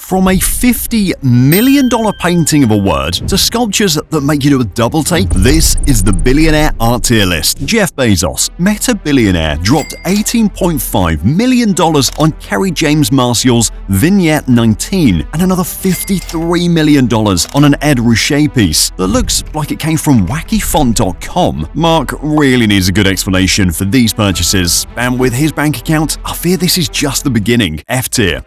From a $50 million painting of a word to sculptures that make you do a double take, this is the Billionaire Art Tier List. Jeff Bezos, meta-billionaire, dropped $18.5 million on Kerry James Marshall's Vignette 19 and another $53 million on an Ed Ruscha piece that looks like it came from wackyfont.com. Mark really needs a good explanation for these purchases, and with his bank account, I fear this is just the beginning. F tier.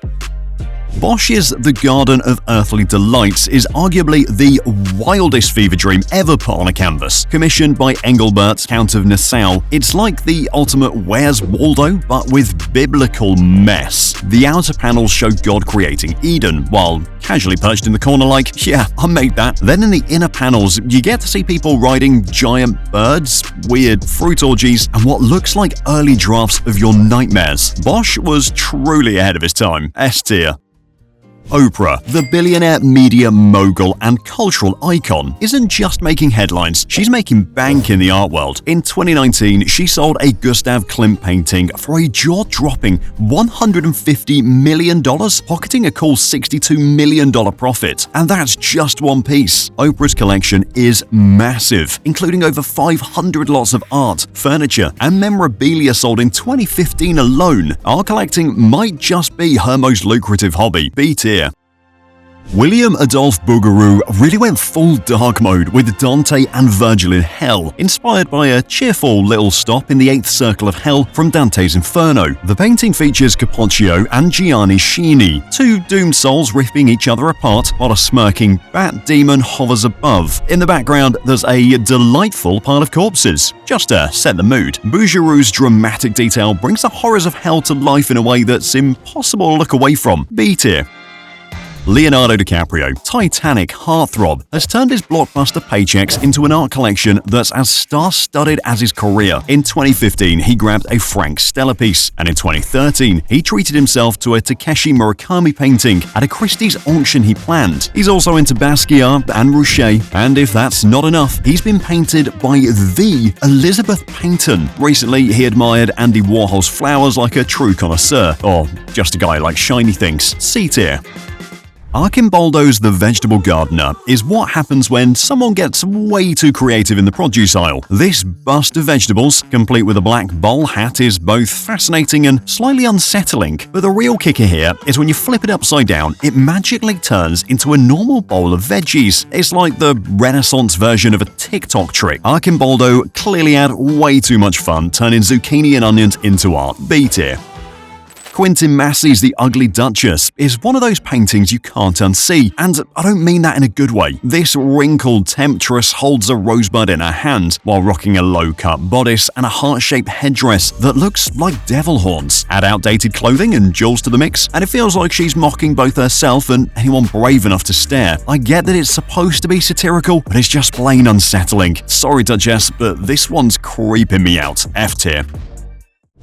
Bosch's The Garden of Earthly Delights is arguably the wildest fever dream ever put on a canvas. Commissioned by Engelbert, Count of Nassau, it's like the ultimate Where's Waldo, but with biblical mess. The outer panels show God creating Eden, while casually perched in the corner like, yeah, I made that. Then in the inner panels, you get to see people riding giant birds, weird fruit orgies, and what looks like early drafts of your nightmares. Bosch was truly ahead of his time. S tier. Oprah, the billionaire media mogul and cultural icon, isn't just making headlines, she's making bank in the art world. In 2019, she sold a Gustav Klimt painting for a jaw-dropping $150 million, pocketing a cool $62 million profit. And that's just one piece. Oprah's collection is massive, including over 500 lots of art, furniture, and memorabilia sold in 2015 alone. Art collecting might just be her most lucrative hobby. B tier. William Adolphe Bouguereau really went full dark mode with Dante and Virgil in Hell, inspired by a cheerful little stop in the 8th circle of Hell from Dante's Inferno. The painting features Capocchio and Gianni Scini, two doomed souls ripping each other apart while a smirking bat demon hovers above. In the background, there's a delightful pile of corpses, just to set the mood. Bouguereau's dramatic detail brings the horrors of hell to life in a way that's impossible to look away from. B tier. Leonardo DiCaprio, Titanic heartthrob, has turned his blockbuster paychecks into an art collection that's as star-studded as his career. In 2015, he grabbed a Frank Stella piece, and in 2013, he treated himself to a Takeshi Murakami painting at a Christie's auction he planned. He's also into Basquiat and Ruscha, and if that's not enough, he's been painted by the Elizabeth Payton. Recently, he admired Andy Warhol's flowers like a true connoisseur, or just a guy like shiny things. C tier. Archimboldo's The Vegetable Gardener is what happens when someone gets way too creative in the produce aisle. This bust of vegetables, complete with a black bowl hat, is both fascinating and slightly unsettling. But the real kicker here is when you flip it upside down, it magically turns into a normal bowl of veggies. It's like the Renaissance version of a TikTok trick. Archimboldo clearly had way too much fun turning zucchini and onions into art. B tier. Quentin Massey's The Ugly Duchess is one of those paintings you can't unsee, and I don't mean that in a good way. This wrinkled temptress holds a rosebud in her hand while rocking a low-cut bodice and a heart-shaped headdress that looks like devil horns. Add outdated clothing and jewels to the mix, and it feels like she's mocking both herself and anyone brave enough to stare. I get that it's supposed to be satirical, but it's just plain unsettling. Sorry, Duchess, but this one's creeping me out. F tier.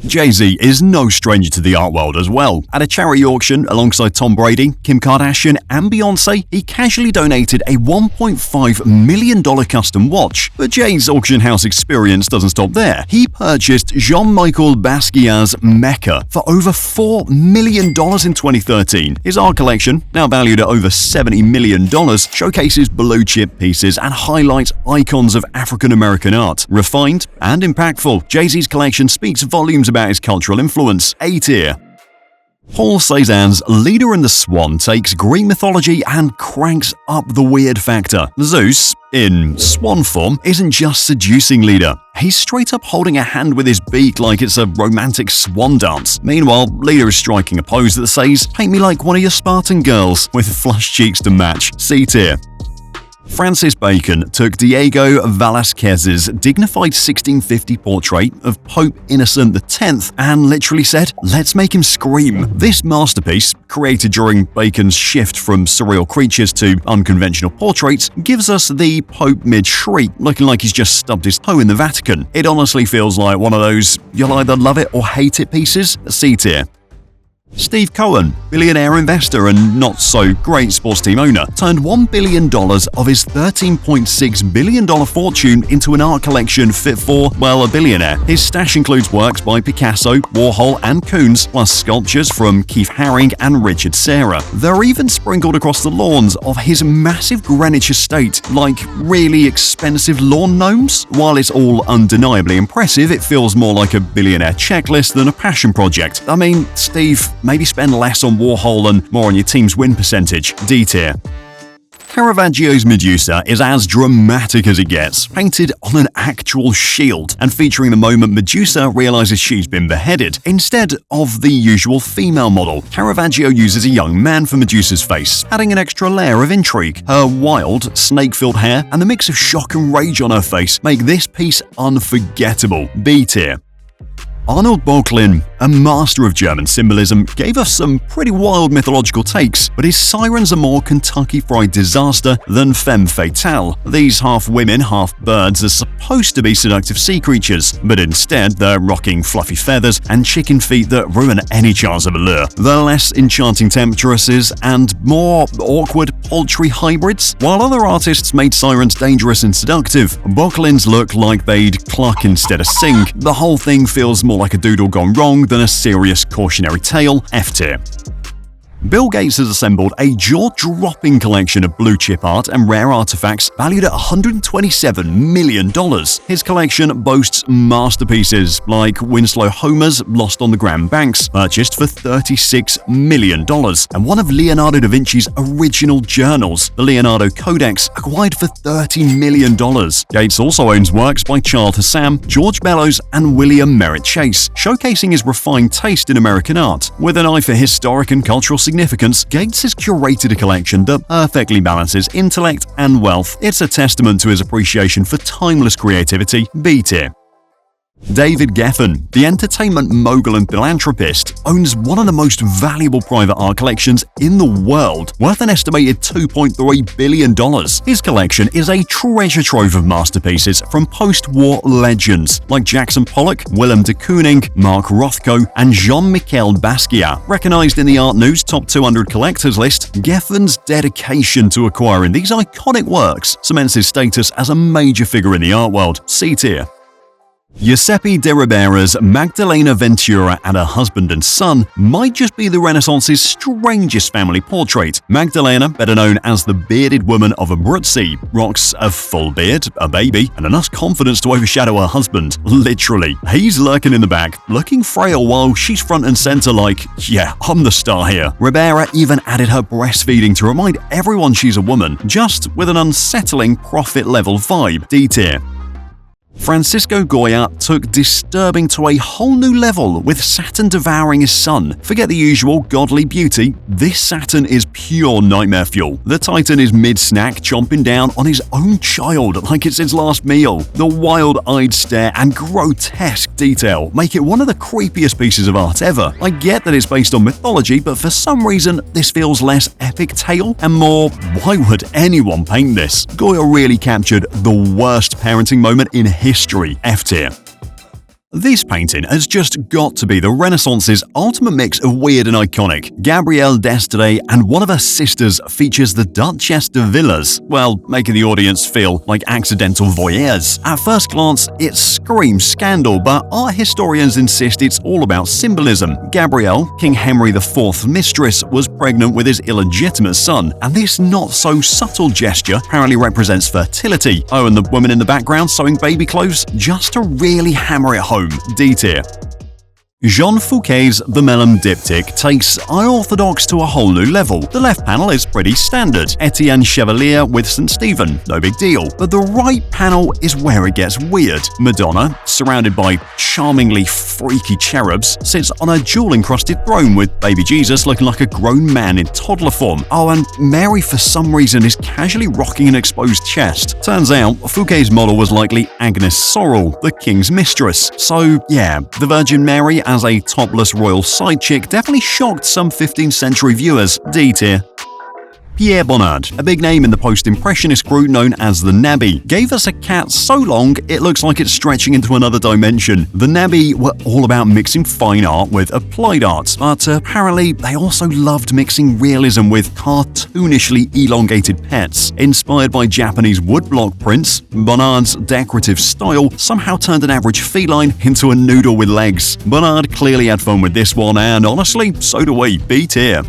Jay-Z is no stranger to the art world as well. At a charity auction alongside Tom Brady, Kim Kardashian, and Beyoncé, he casually donated a $1.5 million custom watch. But Jay's auction house experience doesn't stop there. He purchased Jean-Michel Basquiat's Mecca for over $4 million in 2013. His art collection, now valued at over $70 million, showcases blue-chip pieces and highlights icons of African-American art. Refined and impactful, Jay-Z's collection speaks volumes about his cultural influence. A tier. Paul Cézanne's Leader and the Swan takes Greek mythology and cranks up the weird factor. Zeus, in swan form, isn't just seducing Leader. He's straight up holding a hand with his beak like it's a romantic swan dance. Meanwhile, Leader is striking a pose that says, "Paint me like one of your Spartan girls," with flushed cheeks to match. C tier. Francis Bacon took Diego Velázquez's dignified 1650 portrait of Pope Innocent X and literally said, "Let's make him scream." This masterpiece, created during Bacon's shift from surreal creatures to unconventional portraits, gives us the Pope mid-shriek, looking like he's just stubbed his toe in the Vatican. It honestly feels like one of those you'll either love it or hate it pieces. C tier. Steve Cohen, billionaire investor and not-so-great sports team owner, turned $1 billion of his $13.6 billion fortune into an art collection fit for, well, a billionaire. His stash includes works by Picasso, Warhol and Koons, plus sculptures from Keith Haring and Richard Serra. They're even sprinkled across the lawns of his massive Greenwich estate, like really expensive lawn gnomes. While it's all undeniably impressive, it feels more like a billionaire checklist than a passion project. I mean, Steve, maybe spend less on Warhol and more on your team's win percentage. D tier. Caravaggio's Medusa is as dramatic as it gets, painted on an actual shield and featuring the moment Medusa realizes she's been beheaded. Instead of the usual female model, Caravaggio uses a young man for Medusa's face, adding an extra layer of intrigue. Her wild, snake-filled hair and the mix of shock and rage on her face make this piece unforgettable. B tier. Arnold Böcklin, a master of German symbolism, gave us some pretty wild mythological takes, but his sirens are more Kentucky Fried Disaster than femme fatale. These half-women, half-birds are supposed to be seductive sea creatures, but instead they're rocking fluffy feathers and chicken feet that ruin any chance of allure. They're less enchanting temptresses and more awkward poultry hybrids. While other artists made sirens dangerous and seductive, Böcklin's look like they'd cluck instead of sing. The whole thing feels more like a doodle gone wrong than a serious cautionary tale. F tier. Bill Gates has assembled a jaw-dropping collection of blue-chip art and rare artifacts valued at $127 million. His collection boasts masterpieces like Winslow Homer's Lost on the Grand Banks, purchased for $36 million, and one of Leonardo da Vinci's original journals, the Leonardo Codex, acquired for $30 million. Gates also owns works by Charles Hassam, George Bellows, and William Merritt Chase, showcasing his refined taste in American art. With an eye for historic and cultural significance, Gates has curated a collection that perfectly balances intellect and wealth. It's a testament to his appreciation for timeless creativity. B tier. David Geffen, the entertainment mogul and philanthropist, owns one of the most valuable private art collections in the world, worth an estimated $2.3 billion. His collection is a treasure trove of masterpieces from post-war legends like Jackson Pollock, Willem de Kooning, Mark Rothko, and Jean-Michel Basquiat. Recognized in the Art News Top 200 Collectors list, Geffen's dedication to acquiring these iconic works cements his status as a major figure in the art world. C tier. Giuseppe de Ribera's Magdalena Ventura and her husband and son might just be the Renaissance's strangest family portrait. Magdalena, better known as the bearded woman of Abruzzi, rocks a full beard, a baby, and enough confidence to overshadow her husband. Literally. He's lurking in the back, looking frail while she's front and center like, yeah, I'm the star here. Ribera even added her breastfeeding to remind everyone she's a woman, just with an unsettling prophet-level vibe. D tier. Francisco Goya took disturbing to a whole new level with Saturn devouring his son. Forget the usual godly beauty, this Saturn is pure nightmare fuel. The Titan is mid-snack chomping down on his own child like it's his last meal. The wild-eyed stare and grotesque detail make it one of the creepiest pieces of art ever. I get that it's based on mythology, but for some reason this feels less epic tale and more, why would anyone paint this? Goya really captured the worst parenting moment in history. F tier. This painting has just got to be the Renaissance's ultimate mix of weird and iconic. Gabrielle d'Estade and one of her sisters features the Duchess de Villiers, well, making the audience feel like accidental voyeurs. At first glance, it screams scandal, but art historians insist it's all about symbolism. Gabrielle, King Henry IV's mistress, was pregnant with his illegitimate son, and this not-so-subtle gesture apparently represents fertility. Oh, and the woman in the background sewing baby clothes? Just to really hammer it home. D tier. Jean Fouquet's The Melon Diptych takes unorthodox to a whole new level. The left panel is pretty standard. Etienne Chevalier with St. Stephen, no big deal. But the right panel is where it gets weird. Madonna, surrounded by charmingly freaky cherubs, sits on a jewel-encrusted throne with baby Jesus looking like a grown man in toddler form. Oh, and Mary for some reason is casually rocking an exposed chest. Turns out, Fouquet's model was likely Agnes Sorel, the king's mistress. So yeah, the Virgin Mary as a topless royal side chick definitely shocked some 15th century viewers. D tier. Pierre Bonnard, a big name in the post-impressionist crew known as the Nabby, gave us a cat so long it looks like it's stretching into another dimension. The Nabby were all about mixing fine art with applied art, but apparently they also loved mixing realism with cartoonishly elongated pets. Inspired by Japanese woodblock prints, Bonnard's decorative style somehow turned an average feline into a noodle with legs. Bonnard clearly had fun with this one, and honestly, so do we. B tier.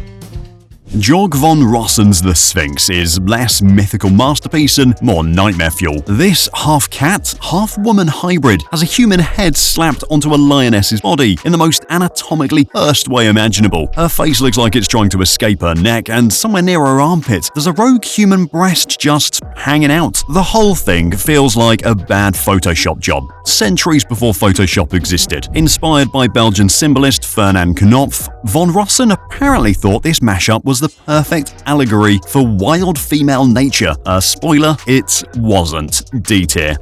Georg von Rossen's The Sphinx is less mythical masterpiece and more nightmare fuel. This half-cat, half-woman hybrid has a human head slapped onto a lioness's body in the most anatomically cursed way imaginable. Her face looks like it's trying to escape her neck, and somewhere near her armpit there's a rogue human breast just hanging out. The whole thing feels like a bad Photoshop job, centuries before Photoshop existed. Inspired by Belgian symbolist Fernand Knopf, von Rossen apparently thought this mashup was the perfect allegory for wild female nature. Spoiler, it wasn't. D tier.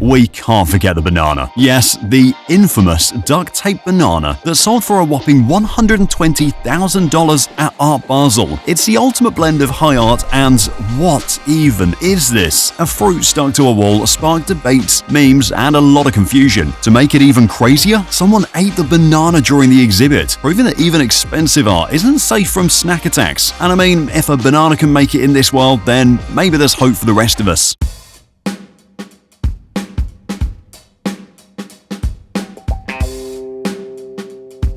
We can't forget the banana. Yes, the infamous duct tape banana that sold for a whopping $120,000 at Art Basel. It's the ultimate blend of high art and what even is this? A fruit stuck to a wall sparked debates, memes, and a lot of confusion. To make it even crazier, someone ate the banana during the exhibit, proving that even expensive art isn't safe from snack attacks. And I mean, if a banana can make it in this world, then maybe there's hope for the rest of us.